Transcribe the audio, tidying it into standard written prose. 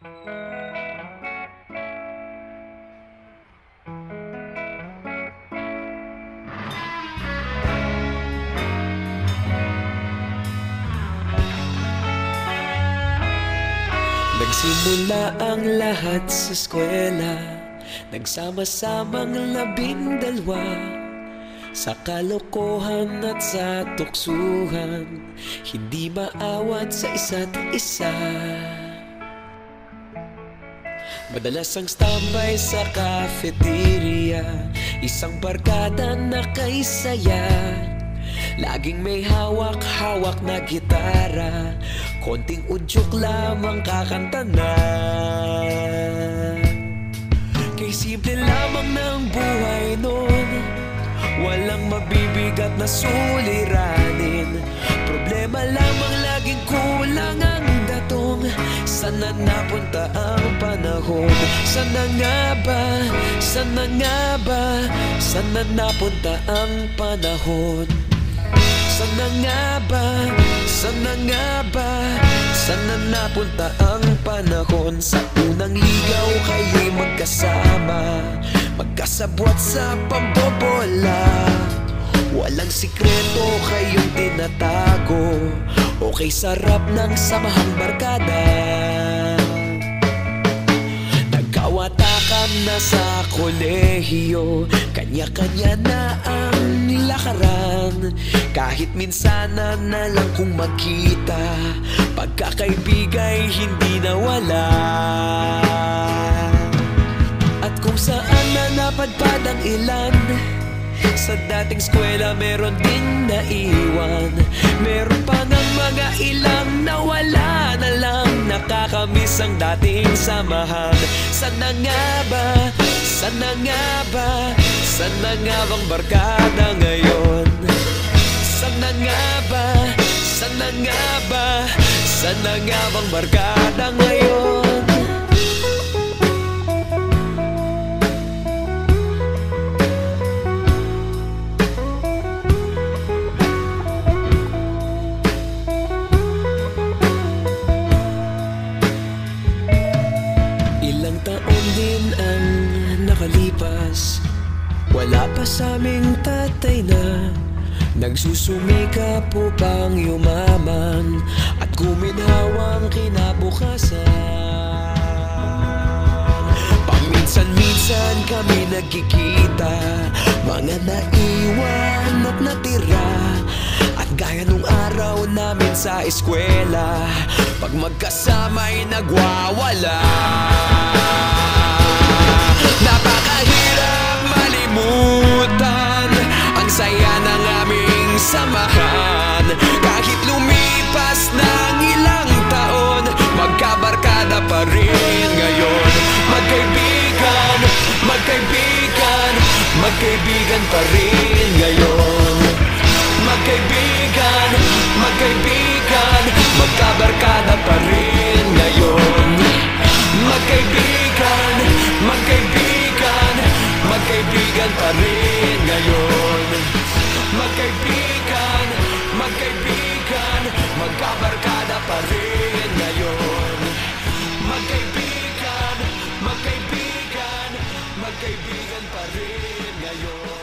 Nagsimula ang lahat sa eskwela, nagsama-samang 12 sa kalokohan at sa tuksuhan, hindi maawat sa isa't isa. Madalas ang standby sa cafeteria, isang barkada na kay saya. Laging may hawak-hawak na gitara, konting udyok lamang kakanta na. Kay simple lamang ng buhay nun, walang mabibigat na suliranin. Problema lamang laging kulang ang datong. Sana napunta ang panahon? Sana nga ba? Sana nga ba? Sana napunta ang panahon? Sana nga ba? Sana nga ba? Sana napunta ang panahon? Sa unang ligaw kayo'y magkasama, magkasabwat sa pambobola. Walang sikreto kayong tinatago, okay sarap ng samahang barkada. Nagkawatakan na sa kolehiyo, kanya-kanya na ang nilakaran. Kahit minsan na lang kung magkita, pagkakaibigay hindi nawala. At kung saan na napadpad ang ilan, sa dating eskwela meron din naiwan. Meron pa ng mga ilang nawala na lang, nakakamiss ang dating samahan. Sana nga ba? Sana nga ba? Sana nga bang barkada ngayon? Sana nga ba? Sana nga ba? Sana nga bang barkada ngayon? Ilang taon din ang nakalipas, wala pa sa aming tatay na nagsusumikap upang yumaman at guminhawang kinabukasan. Paminsan-minsan kami nagkikita, mga naiwan at natira. At gaya nung araw namin sa eskwela, pag magkasama'y nagwawala. Napakahirap malimutan ang saya ng aming samahan. Kahit lumipas ng ilang taon, magkabarkada pa rin ngayon. Magkaibigan, magkaibigan, magkaibigan pa rin ngayon. Magkaibigan, magkaibigan, magkabarkada pa rin ngayon. Magkaibigan, magkaibigan, magkaibigan pa rin ngayon. Magkaibigan, magkaibigan, magkabarkada pa rin ngayon. Magkaibigan, magkaibigan, magkaibigan pa rin ngayon.